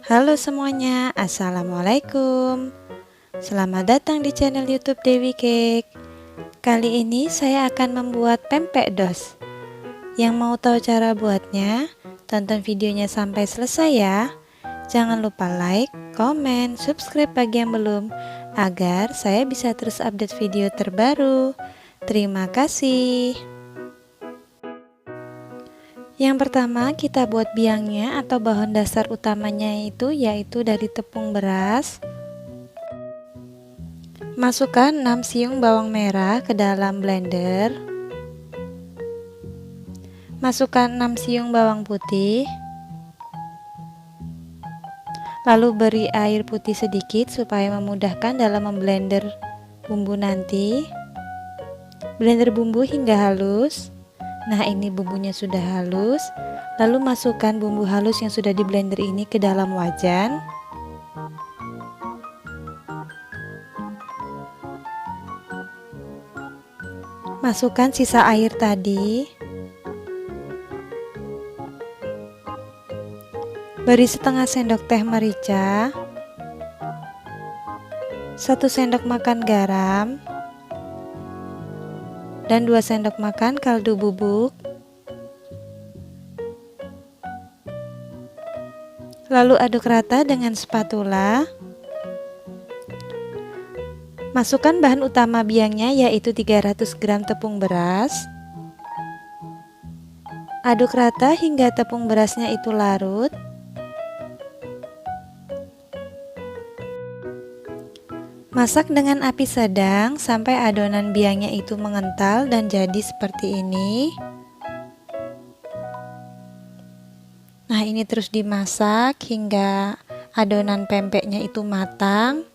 Halo semuanya, Assalamualaikum. Selamat datang di channel YouTube Dewi Cake. Kali ini saya akan membuat pempek dos. Yang mau tahu cara buatnya, tonton videonya sampai selesai ya. Jangan lupa like, komen, subscribe bagi yang belum, agar saya bisa terus update video terbaru. Terima kasih. Yang pertama kita buat biangnya atau bahan dasar utamanya yaitu dari tepung beras. Masukkan 6 siung bawang merah ke dalam blender. Masukkan 6 siung bawang putih. Lalu beri air putih sedikit supaya memudahkan dalam memblender bumbu nanti. Blender bumbu hingga halus. Nah, ini bumbunya sudah halus. Lalu masukkan bumbu halus yang sudah di blender ini ke dalam wajan. Masukkan sisa air tadi. Beri setengah sendok teh merica, 1 sendok makan garam, dan 2 sendok makan kaldu bubuk. Lalu aduk rata dengan spatula. Masukkan bahan utama biangnya yaitu 300 gram tepung beras. Aduk rata hingga tepung berasnya itu larut. Masak dengan api sedang sampai adonan biangnya itu mengental dan jadi seperti ini. Nah, ini terus dimasak hingga adonan pempeknya itu matang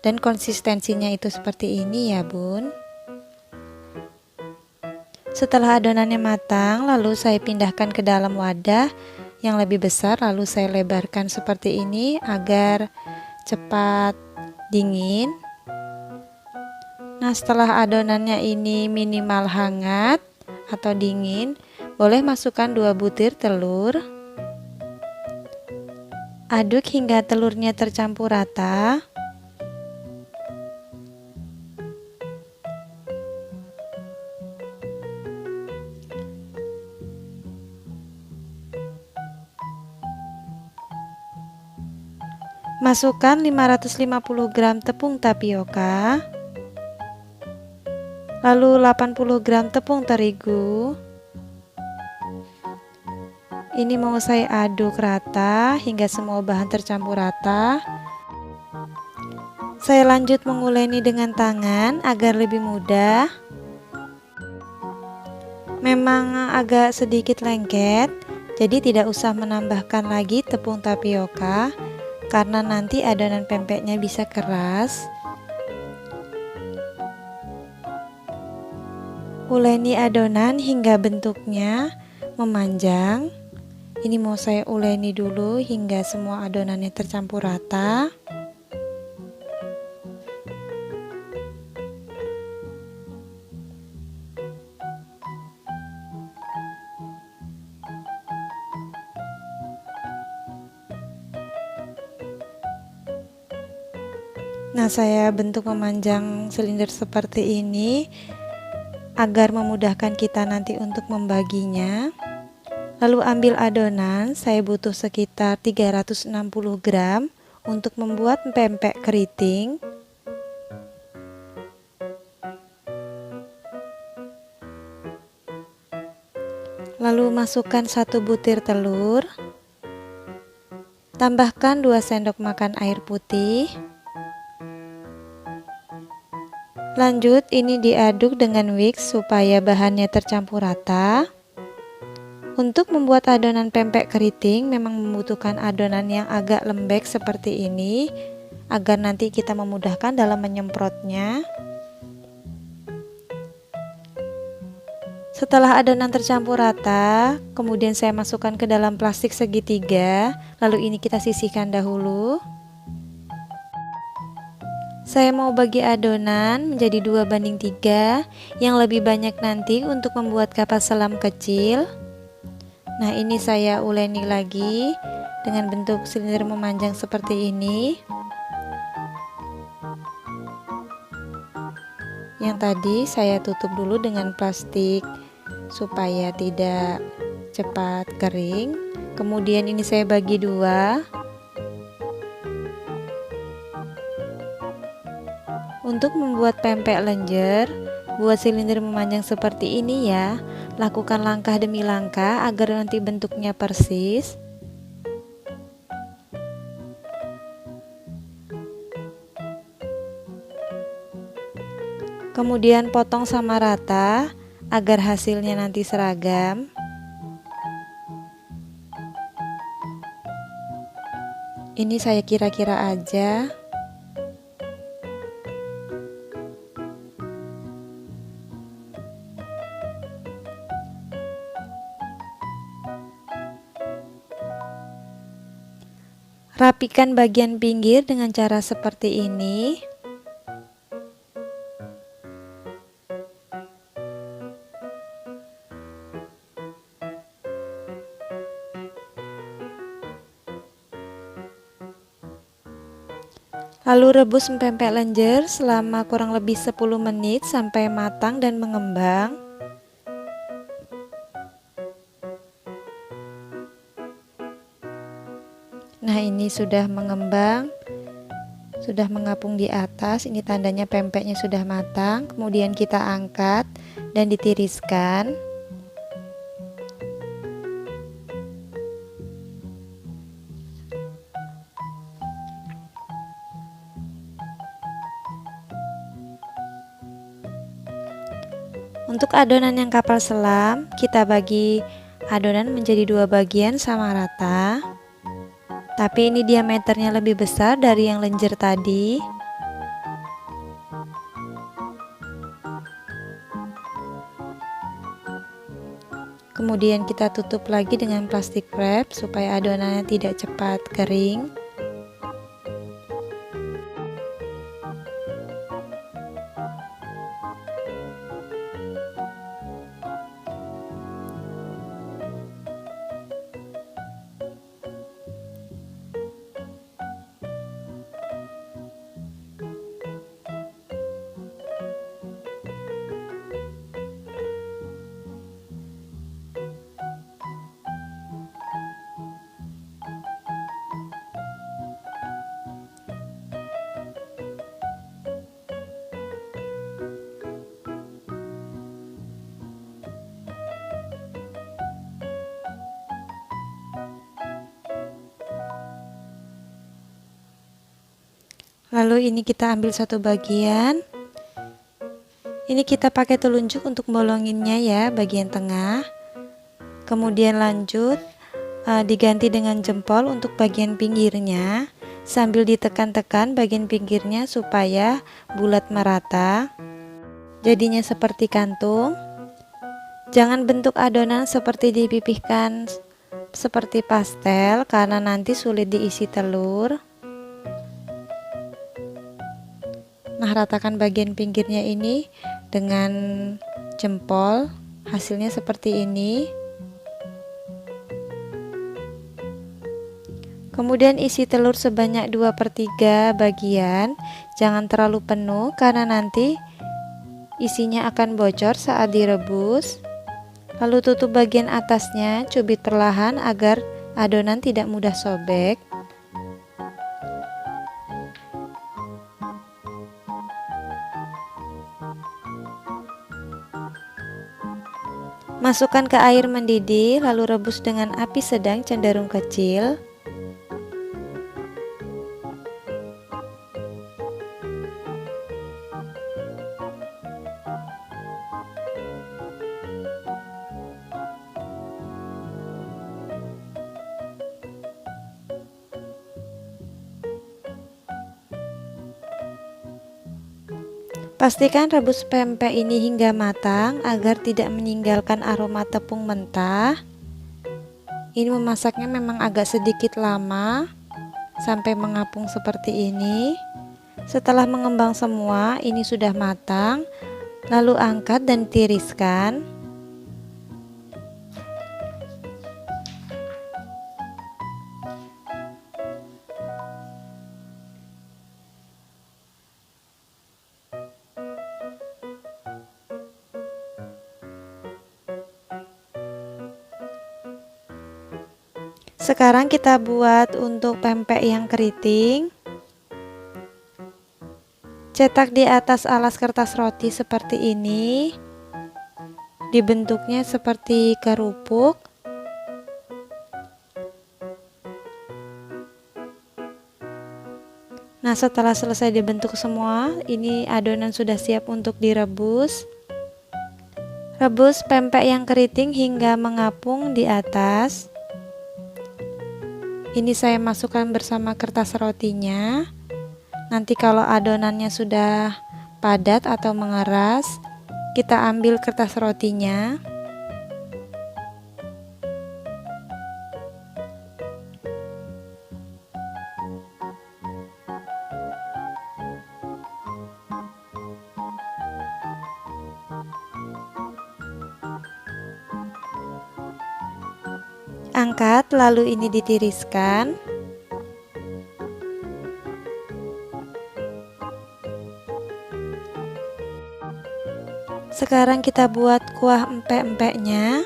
dan konsistensinya itu seperti ini ya bun. Setelah adonannya matang, lalu saya pindahkan ke dalam wadah yang lebih besar, lalu saya lebarkan seperti ini agar cepat dingin. Nah, setelah adonannya ini minimal hangat atau dingin, boleh masukkan 2 butir telur. Aduk hingga telurnya tercampur rata. Masukkan 550 gram tepung tapioka, lalu 80 gram tepung terigu. Ini mau saya aduk rata hingga semua bahan tercampur rata. Saya lanjut menguleni dengan tangan agar lebih mudah. Memang agak sedikit lengket, jadi tidak usah menambahkan lagi tepung tapioka karena nanti adonan pempeknya bisa keras. Uleni adonan hingga bentuknya memanjang. Ini mau saya uleni dulu hingga semua adonannya tercampur rata. Nah, saya bentuk memanjang silinder seperti ini agar memudahkan kita nanti untuk membaginya. Lalu ambil adonan, saya butuh sekitar 360 gram untuk membuat pempek keriting. Lalu masukkan 1 butir telur. Tambahkan 2 sendok makan air putih. Lanjut, ini diaduk dengan whisk supaya bahannya tercampur rata. Untuk membuat adonan pempek keriting memang membutuhkan adonan yang agak lembek seperti ini agar nanti kita memudahkan dalam menyemprotnya. Setelah adonan tercampur rata, kemudian saya masukkan ke dalam plastik segitiga, lalu ini kita sisihkan dahulu. Saya mau bagi adonan menjadi 2:3, yang lebih banyak nanti untuk membuat kapal selam kecil. Nah, ini saya uleni lagi dengan bentuk silinder memanjang seperti ini. Yang tadi saya tutup dulu dengan plastik supaya tidak cepat kering. Kemudian ini saya bagi dua. Untuk membuat pempek lenjer, buat silinder memanjang seperti ini ya. Lakukan langkah demi langkah agar nanti bentuknya persis. Kemudian potong sama rata agar hasilnya nanti seragam. Ini saya kira-kira aja. Rapikan bagian pinggir dengan cara seperti ini. Lalu rebus pempek lenjer selama kurang lebih 10 menit sampai matang dan mengembang. Nah, ini sudah mengembang, sudah mengapung di atas. Ini tandanya pempeknya sudah matang. Kemudian kita angkat dan ditiriskan. Untuk adonan yang kapal selam, kita bagi adonan menjadi dua bagian sama rata. Tapi ini diameternya lebih besar dari yang lenjer tadi. Kemudian kita tutup lagi dengan plastik wrap supaya adonannya tidak cepat kering. Lalu ini kita ambil satu bagian. Ini kita pakai telunjuk untuk bolonginnya ya, bagian tengah. Kemudian lanjut diganti dengan jempol untuk bagian pinggirnya, sambil ditekan-tekan bagian pinggirnya supaya bulat merata. Jadinya seperti kantung. Jangan bentuk adonan seperti dipipihkan seperti pastel karena nanti sulit diisi telur. Nah, ratakan bagian pinggirnya ini dengan jempol, hasilnya seperti ini. Kemudian isi telur sebanyak 2/3 bagian, jangan terlalu penuh karena nanti isinya akan bocor saat direbus. Lalu tutup bagian atasnya, cubit perlahan agar adonan tidak mudah sobek. Masukkan ke air mendidih, lalu rebus dengan api sedang cenderung kecil. Pastikan rebus pempek ini hingga matang agar tidak meninggalkan aroma tepung mentah. Ini memasaknya memang agak sedikit lama sampai mengapung seperti ini. Setelah mengembang semua, ini sudah matang. Lalu angkat dan tiriskan. Sekarang kita buat untuk pempek yang keriting. Cetak di atas alas kertas roti seperti ini. Dibentuknya seperti kerupuk. Nah, setelah selesai dibentuk semua, ini adonan sudah siap untuk direbus. Rebus pempek yang keriting hingga mengapung di atas. Ini saya masukkan bersama kertas rotinya. Nanti kalau adonannya sudah padat atau mengeras, kita ambil kertas rotinya. Angkat, lalu ini ditiriskan. Sekarang kita buat kuah empek-empeknya.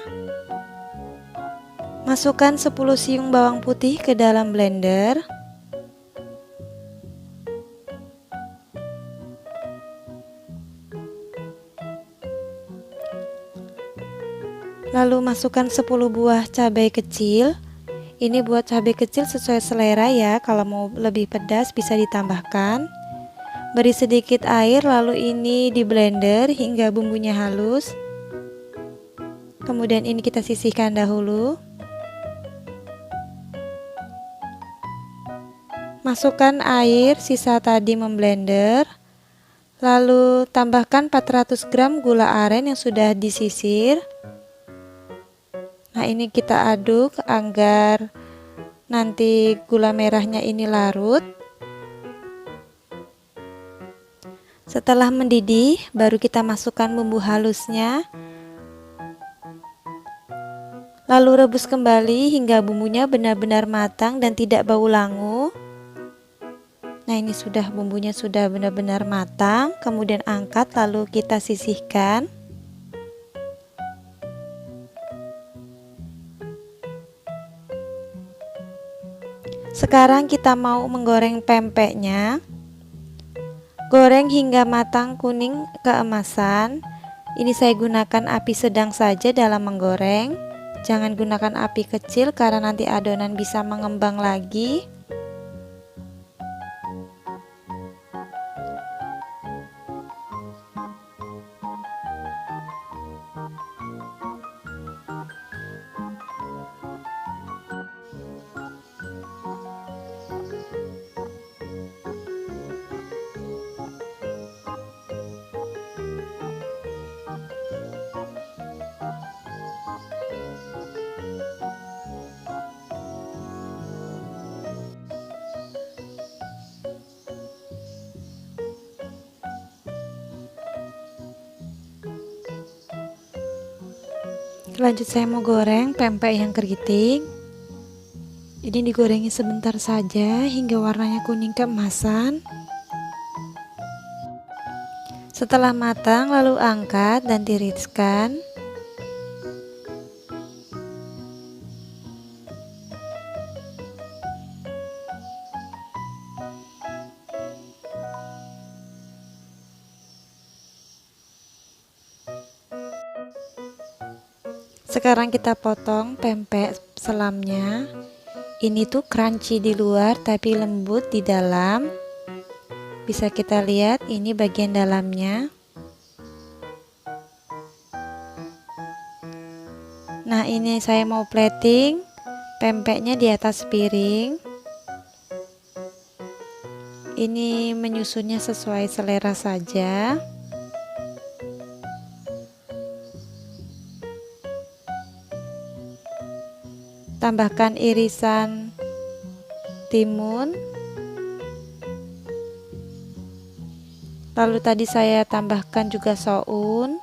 Masukkan 10 siung bawang putih ke dalam blender. Lalu masukkan 10 buah cabai kecil. Ini buat cabai kecil sesuai selera ya, kalau mau lebih pedas bisa ditambahkan. Beri sedikit air, lalu ini di blender hingga bumbunya halus. Kemudian ini kita sisihkan dahulu. Masukkan air sisa tadi memblender. Lalu tambahkan 400 gram gula aren yang sudah disisir. Nah, ini kita aduk agar nanti gula merahnya ini larut. Setelah mendidih, baru kita masukkan bumbu halusnya. Lalu rebus kembali hingga bumbunya benar-benar matang dan tidak bau langu. Nah, ini sudah bumbunya sudah benar-benar matang. Kemudian angkat lalu kita sisihkan. Sekarang kita mau menggoreng pempeknya. Goreng hingga matang kuning keemasan. Ini saya gunakan api sedang saja dalam menggoreng. Jangan gunakan api kecil karena nanti adonan bisa mengembang lagi. Lanjut saya mau goreng pempek yang keriting. Ini digorengnya sebentar saja hingga warnanya kuning keemasan. Setelah matang lalu angkat dan tiriskan. Sekarang kita potong pempek selamnya. Ini tuh crunchy di luar tapi lembut di dalam. Bisa kita lihat ini bagian dalamnya. Nah, ini saya mau plating pempeknya di atas piring. Ini menyusunnya sesuai selera saja. Tambahkan irisan timun. Lalu tadi saya tambahkan juga soun.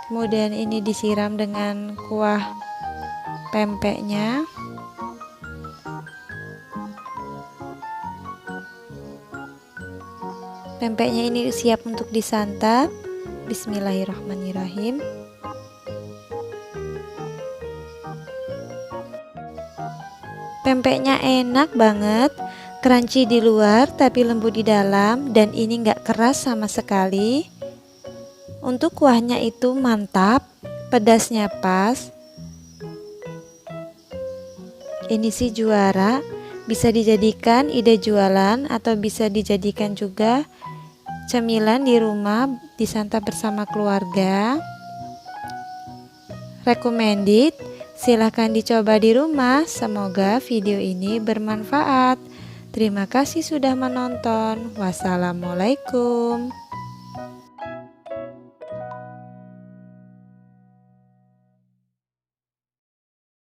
Kemudian ini disiram dengan kuah pempeknya. Pempeknya ini siap untuk disantap. Bismillahirrahmanirrahim. Pempeknya enak banget, crunchy di luar tapi lembut di dalam, dan ini nggak keras sama sekali. Untuk kuahnya itu mantap, pedasnya pas. Ini sih juara, bisa dijadikan ide jualan atau bisa dijadikan juga cemilan di rumah disantap bersama keluarga. Recommended, silahkan dicoba di rumah. Semoga video ini bermanfaat. Terima kasih sudah menonton. Wassalamualaikum.